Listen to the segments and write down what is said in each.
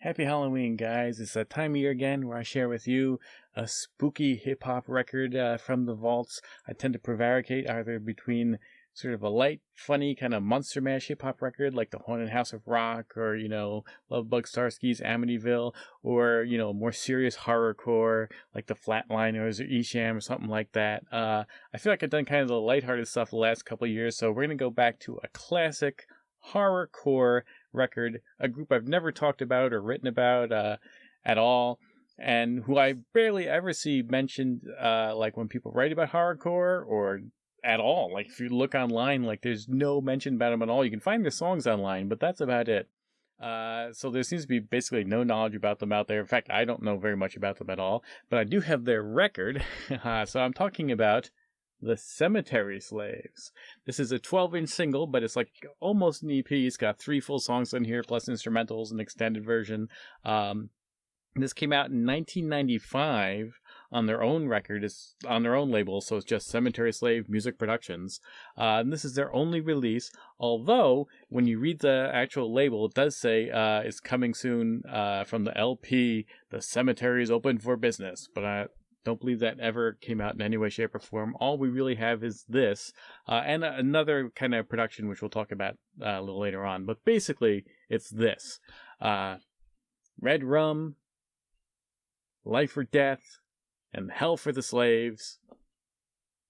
Happy Halloween, guys. It's that time of year again where I share with you a spooky hip-hop record from the vaults. I tend to prevaricate either between sort of a light, funny, kind of Monster Mash hip-hop record like the Haunted House of Rock or, Lovebug Starsky's Amityville, or, more serious horrorcore like the Flatliners or Esham or something like that. I feel like I've done kind of the lighthearted stuff the last couple of years, so we're going to go back to a classic horrorcore record, a group I've never talked about or written about at all, and who I barely ever see mentioned like when people write about horrorcore or at all. Like if you look online, like there's no mention about them at all. You can find their songs online, but that's about it. So there seems to be basically no knowledge about them out there. In fact, I don't know very much about them at all, but I do have their record. So I'm talking about the Semetery Slaves. This is a 12-inch single, but it's like almost an EP. It's got 3 full songs on here, plus instrumentals and extended version. This came out in 1995 on their own record. It's on their own label, so it's just Semetery Slave Music Productions. And this is their only release, although when you read the actual label, it does say it's coming soon from the LP, The Cemetery is Open for Business. But I don't believe that ever came out in any way, shape, or form. All we really have is this and another kind of production, which we'll talk about a little later on. But basically, it's this. Red Rum, Life or Death, and Hell for the Slaves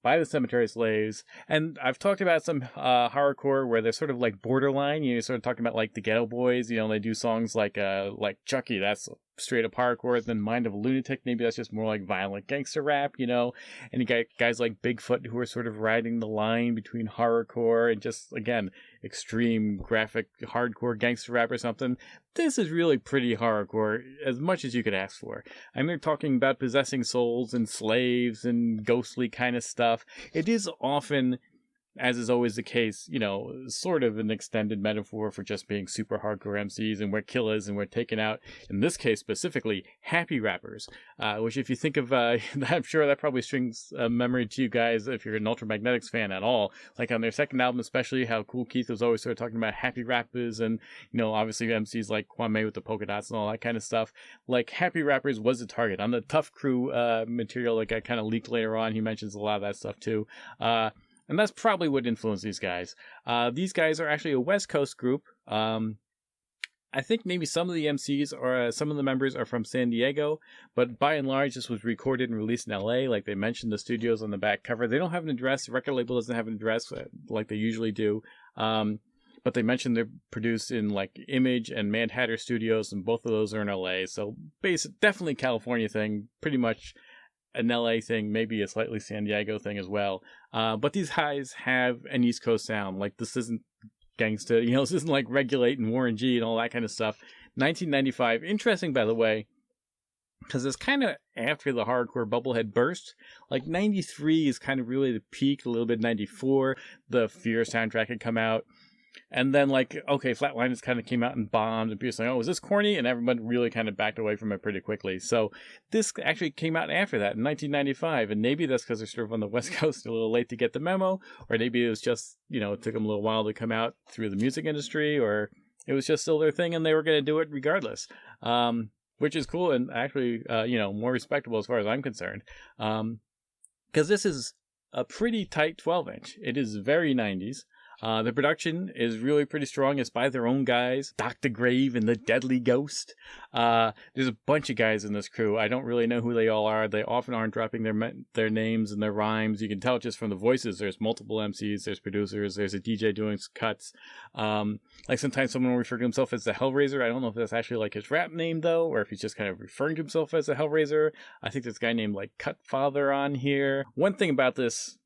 by the Cemetery Slaves. And I've talked about some horrorcore where they're sort of like borderline. Sort of talking about like the Ghetto Boys. They do songs like Chucky. That's straight up hardcore. Then Mind of a Lunatic, maybe that's just more like violent gangster rap. And you got guys like Bigfoot who are sort of riding the line between horrorcore and just, again, extreme graphic hardcore gangster rap or something. This is really pretty horrorcore, as much as you could ask for. They're talking about possessing souls and slaves and ghostly kind of stuff. It is often, as is always the case, sort of an extended metaphor for just being super hardcore MCs, and we're killers and we're taking out, in this case specifically, happy rappers, which if you think of, I'm sure that probably strings a memory to you guys if you're an Ultramagnetics fan at all. Like on their second album especially, how Kool Keith was always sort of talking about happy rappers and, obviously MCs like Kwame with the polka dots and all that kind of stuff. Like happy rappers was the target. On the Tough Crew material, like I kind of leaked later on, he mentions a lot of that stuff too. And that's probably what influenced these guys. These guys are actually a West Coast group. I think maybe some of the MCs or some of the members are from San Diego, but by and large, this was recorded and released in LA. Like they mentioned the studios on the back cover. They don't have an address. The record label doesn't have an address like they usually do. But they mentioned they're produced in like Image and Mad Hatter Studios, and both of those are in LA. So definitely California thing, pretty much an LA thing, maybe a slightly San Diego thing as well. But these guys have an East Coast sound. Like this isn't gangsta, this isn't like Regulate and Warren G and all that kind of stuff. 1995, interesting by the way, because it's kind of after the hardcore bubble had burst. Like 93 is kind of really the peak, a little bit 94. The Fear soundtrack had come out. And then, Flatliners kind of came out and bombed, and people saying, oh, is this corny? And everyone really kind of backed away from it pretty quickly. So this actually came out after that, in 1995, and maybe that's because they're sort of on the West Coast, a little late to get the memo, or maybe it was just, it took them a little while to come out through the music industry, or it was just still their thing, and they were going to do it regardless, which is cool, and actually, more respectable as far as I'm concerned, because this is a pretty tight 12-inch. It is very 90s. The production is really pretty strong. It's by their own guys, Dr. Grave and the Deadly Ghost. There's a bunch of guys in this crew. I don't really know who they all are. They often aren't dropping their names and their rhymes. You can tell just from the voices. There's multiple MCs, there's producers, there's a DJ doing cuts. Like sometimes someone will refer to himself as the Hellraiser. I don't know if that's actually like his rap name though, or if he's just kind of referring to himself as the Hellraiser. I think there's a guy named like Cutfather on here. One thing about this,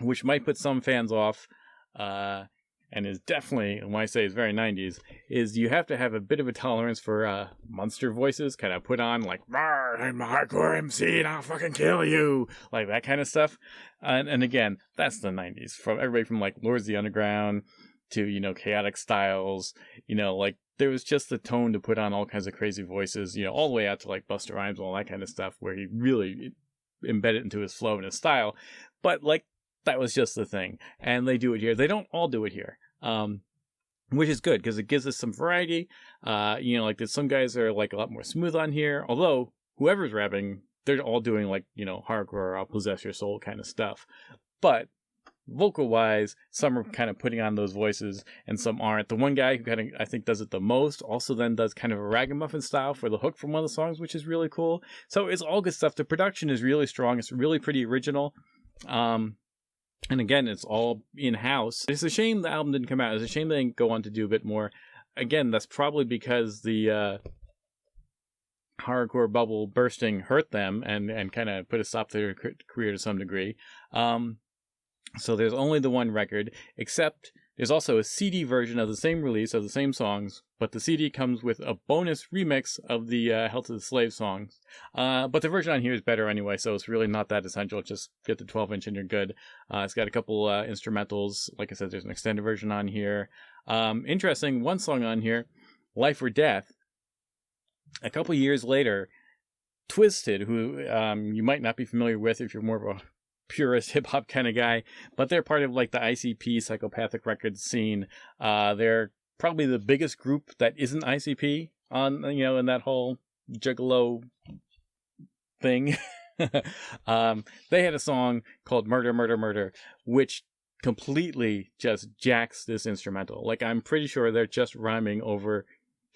which might put some fans off, and is definitely, when I say it's very 90s, is you have to have a bit of a tolerance for monster voices, kind of put on like, I'm a hardcore MC and I'll fucking kill you, like that kind of stuff. And again, that's the 90s, from everybody from like Lords of the Underground to, Chaotic Styles, like there was just the tone to put on all kinds of crazy voices, all the way out to like Busta Rhymes and all that kind of stuff, where he really embedded into his flow and his style. But like, that was just the thing. And they do it here. They don't all do it here. which is good because it gives us some variety. Like there's some guys that are like a lot more smooth on here, although whoever's rapping, they're all doing like, hardcore, I'll possess your soul kind of stuff. But vocal wise, some are kind of putting on those voices and some aren't. The one guy who kind of, I think, does it the most also then does kind of a ragamuffin style for the hook from one of the songs, which is really cool. So it's all good stuff. The production is really strong. It's really pretty original. And again, it's all in-house. It's a shame the album didn't come out. It's a shame they didn't go on to do a bit more. Again, that's probably because the horrorcore bubble bursting hurt them and kind of put a stop to their career to some degree. So there's only the one record, except there's also a CD version of the same release of the same songs, but the CD comes with a bonus remix of the Hell to the Slave songs. But the version on here is better anyway, so it's really not that essential. Just get the 12-inch and you're good. It's got a couple instrumentals. Like I said, there's an extended version on here. Interesting, one song on here, Life or Death. A couple years later, Twisted, who you might not be familiar with if you're more of a purist hip-hop kind of guy, but they're part of like the ICP Psychopathic Records scene. They're probably the biggest group that isn't ICP on, in that whole Juggalo thing. They had a song called Murder, Murder, Murder, which completely just jacks this instrumental. Like, I'm pretty sure they're just rhyming over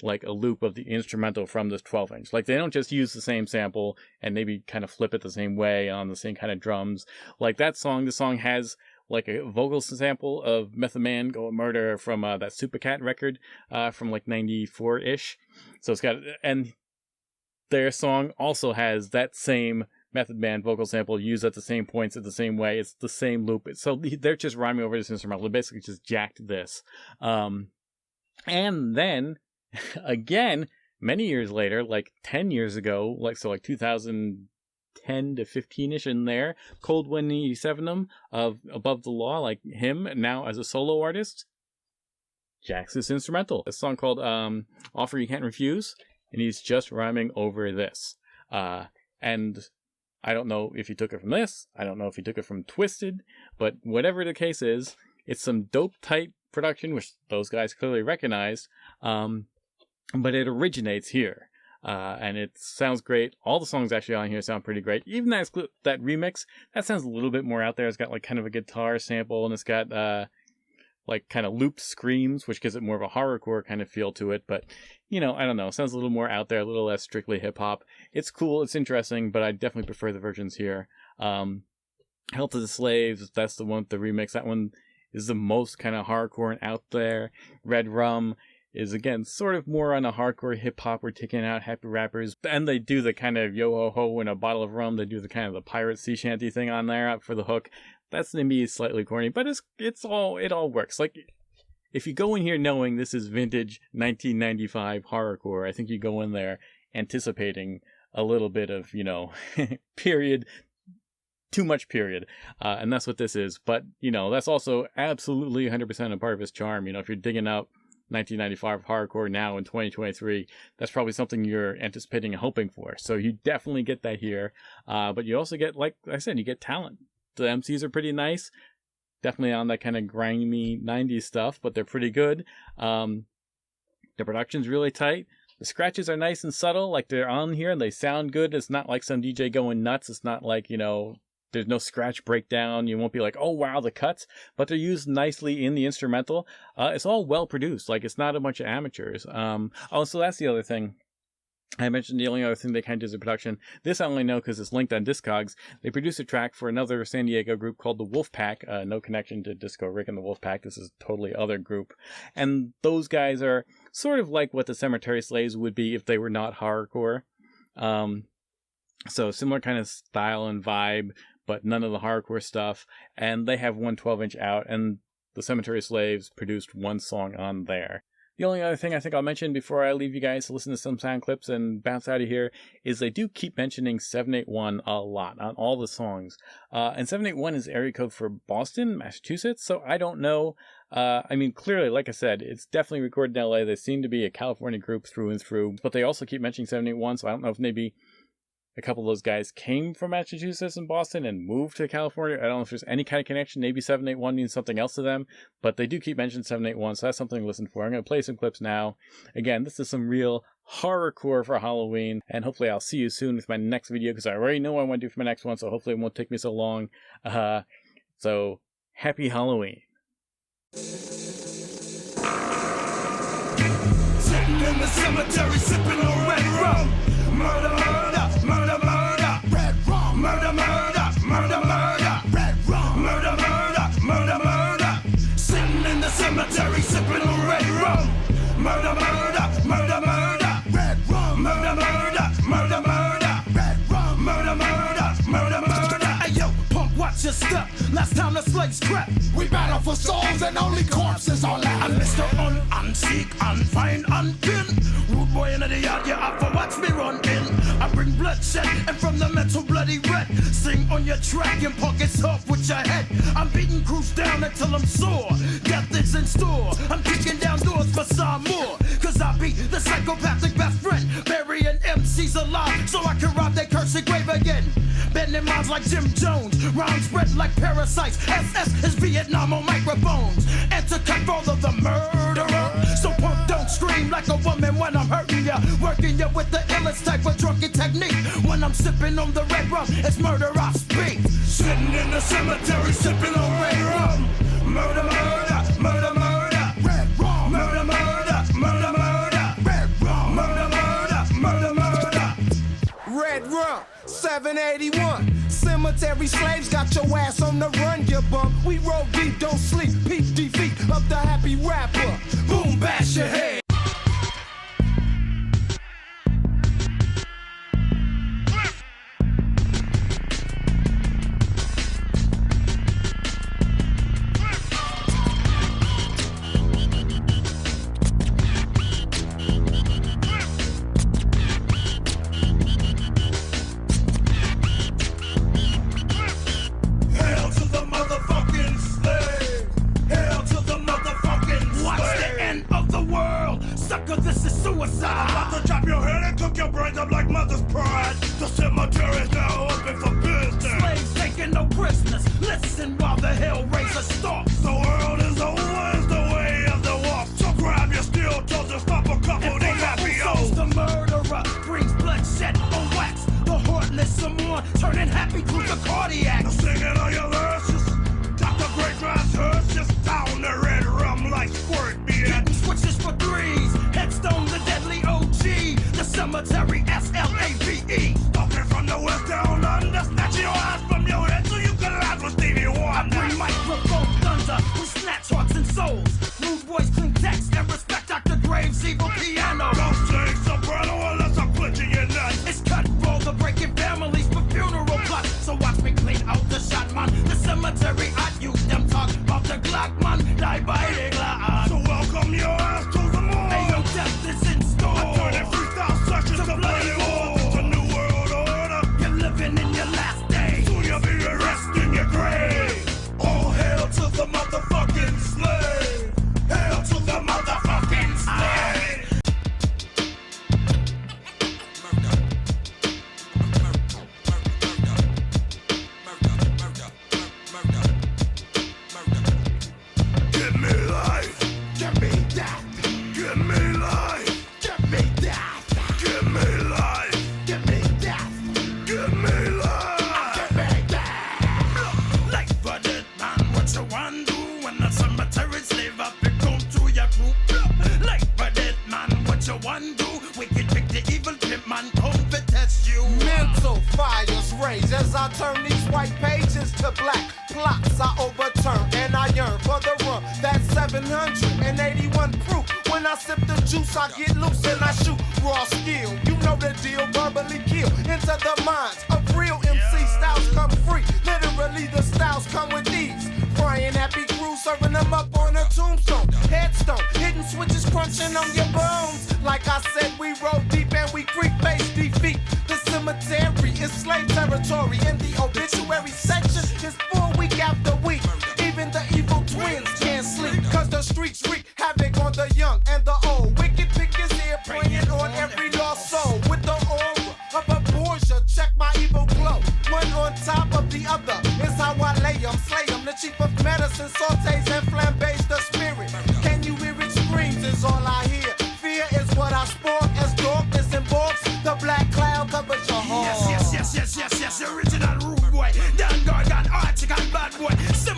like a loop of the instrumental from this 12-inch. Like, they don't just use the same sample and maybe kind of flip it the same way on the same kind of drums. Like that song, the song has like a vocal sample of Method Man Go Murder from that Supercat record from like 94-ish. So it's got, and their song also has that same Method Man vocal sample used at the same points at the same way. It's the same loop. So they're just rhyming over this instrumental. They basically just jacked this. And then again, many years later, like 10 years ago, like 2010 to 15-ish in there, Cold Wind 87 of Above the Law, like him now as a solo artist, jacks this instrumental. A song called Offer You Can't Refuse, and he's just rhyming over this. And I don't know if he took it from this, I don't know if he took it from Twisted, but whatever the case is, it's some dope tight production, which those guys clearly recognized. But it originates here, and it sounds great. All the songs actually on here sound pretty great. Even that remix, that sounds a little bit more out there. It's got like kind of a guitar sample, and it's got like kind of looped screams, which gives it more of a horrorcore kind of feel to it. But, I don't know. It sounds a little more out there, a little less strictly hip-hop. It's cool, it's interesting, but I definitely prefer the versions here. Hell to the Slaves, that's the one with the remix. That one is the most kind of hardcore and out there. Red Rum is, again, sort of more on a hardcore hip-hop. We're taking out happy rappers. And they do the kind of yo-ho-ho in a bottle of rum. They do the kind of the pirate sea shanty thing on there for the hook. That's, to me, slightly corny, but it all works. Like, if you go in here knowing this is vintage 1995 horrorcore, I think you go in there anticipating a little bit of, period, too much period. And that's what this is. But, that's also absolutely 100% a part of its charm. If you're digging up 1995 hardcore now in 2023, that's probably something you're anticipating and hoping for. So you definitely get that here. But you also get, like I said, you get talent. The MCs are pretty nice. Definitely on that kind of grimy 90s stuff, but they're pretty good. The production's really tight. The scratches are nice and subtle, like they're on here and they sound good. It's not like some DJ going nuts. It's not like, there's no scratch breakdown. You won't be like, oh, wow, the cuts. But they're used nicely in the instrumental. It's all well produced. Like, it's not a bunch of amateurs. So that's the other thing. I mentioned the only other thing they kind of do is the production. This I only know because it's linked on Discogs. They produced a track for another San Diego group called the Wolfpack. No connection to Disco Rick and the Wolfpack. This is a totally other group. And those guys are sort of like what the Semetery Slaves would be if they were not horrorcore. So similar kind of style and vibe, but none of the hardcore stuff. And they have one 12-inch out, and the Semetery Slaves produced one song on there. The only other thing I think I'll mention before I leave you guys to listen to some sound clips and bounce out of here is they do keep mentioning 781 a lot on all the songs. And 781 is area code for Boston, Massachusetts, so I don't know. Clearly, like I said, it's definitely recorded in LA. They seem to be a California group through and through, but they also keep mentioning 781, so I don't know if maybe a couple of those guys came from Massachusetts and Boston and moved to California. I don't know if there's any kind of connection. Maybe 781 means something else to them, but they do keep mentioning 781, so that's something to listen for. I'm going to play some clips now. Again, this is some real horrorcore for Halloween, and hopefully I'll see you soon with my next video, because I already know what I want to do for my next one, so hopefully it won't take me so long. So, happy Halloween. Sitting in the cemetery, sipping on red rum. Murder, murder, murder, murder. Red rum. Murder, murder, murder, murder. Red rum. Murder, murder, murder, murder. Sitting in the cemetery, sipping on red rum. Murder, murder, murder, murder. Red rum. Murder, murder, murder, murder. Red rum. Murder, murder, murder, murder. Hey yo, punk, watch your step. Last time the slaves crept, we battle for souls and only corpses are left. I'm Mr. Unseek, unfind, unpin. Rude boy in the yard, yeah, up for watch me run in. I bring bloodshed and from the metal bloody red. Sing on your track and punk it's off with your head. I'm beating crews down until I'm sore. Death is in store. I'm kicking down doors for some more. Cause I be the psychopathic best friend. Burying MCs alive so I can rob their cursed grave again. Bending minds like Jim Jones. Rhymes spread like parasites. SS is Vietnam on microphones. And to control of the murderer. So punk don't scream like a woman when I'm hurting ya. Working ya with the illest type of drunken technique. When I'm sipping on the red rum, it's murder I speak. Sitting in the cemetery, sipping on red rum. Murder, murder, murder, murder. Red rum. Murder, murder, murder, murder. Red rum. Murder, murder, murder, murder. Red rum, 781. Cemetery slaves got your ass on the run, you bum. We roll deep, don't sleep. Peep defeat of the happy rapper. Boom, bash your head. This is suicide. I'm about to chop your head and cook your brains up like mother's pride. The cemetery is now open for business. Slaves taking no prisoners. Listen while the hellraiser stalks. The world is always the way of the wolf. So grab your steel toes and stop a couple of these happy souls. The murderer brings bloodshed on wax. The heartless someone turning happy to the cardiac. The singing of your verses. Dr. Great Grass Hearses down the red rum like squirt beer. Getting switches for threes. Headstone, the deadly OG. The cemetery, SLAVE. Talking from the west down under. Snatch your ass from your head so you can laugh with Stevie Wonder. I bring microphone thunder. We snatch hearts and souls. Rude boys clean text and respect Dr. Graves' evil piano. Don't say soprano unless I'm clenching your nuts. It's cut roll the breaking families for funeral plots. So watch me clean out the shot, man. The cemetery, I use them talk about the Glock, man. Die by the Glock. So welcome your ass to the moon. Hey, yo, death is in store. I turn it freestyle sessions to bloody war. It's a new world order. You're living in your last day. Soon you'll be rest in your grave. All hail to the motherfucking slave. Hail to the motherfucking slave. Give me life. Give me death. Give me life. Give me death. Give me life. Give me death. Give me life. Give me death. Like for dead man, what you want do when the cemetery slave up and come to your group? Like for dead man, what you want do? Wicked pick the evil pimp man, come to test you. Mental fires rage as I turn these white pages to black. Plots I overturn and I yearn for the rum. That's 781 proof. When I sip the juice, I get loose and I shoot raw skill. You know the deal, verbally kill into the minds of real MC. Styles come free. Literally, the styles come with these. Frying happy crew, serving them up on a tombstone. Headstone, hidden switches crunching on your bones. Like I said, we roll deep and we creep face defeat. The cemetery is slave territory, and the obituary section is full week after week. Even the evil twins can't sleep, cause the streets wreak havoc on the young and the old. Wicked pick is here, preying on every lost soul with the aura of a bourgeois. Check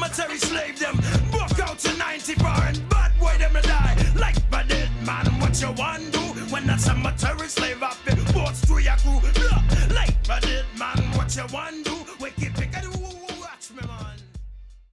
cemetery slave them. Walk out to 94 and bad boy them to die. Like my dead man, what you want do? When that cemetery slave up it, boats through your crew. Like my dead man, what you want do?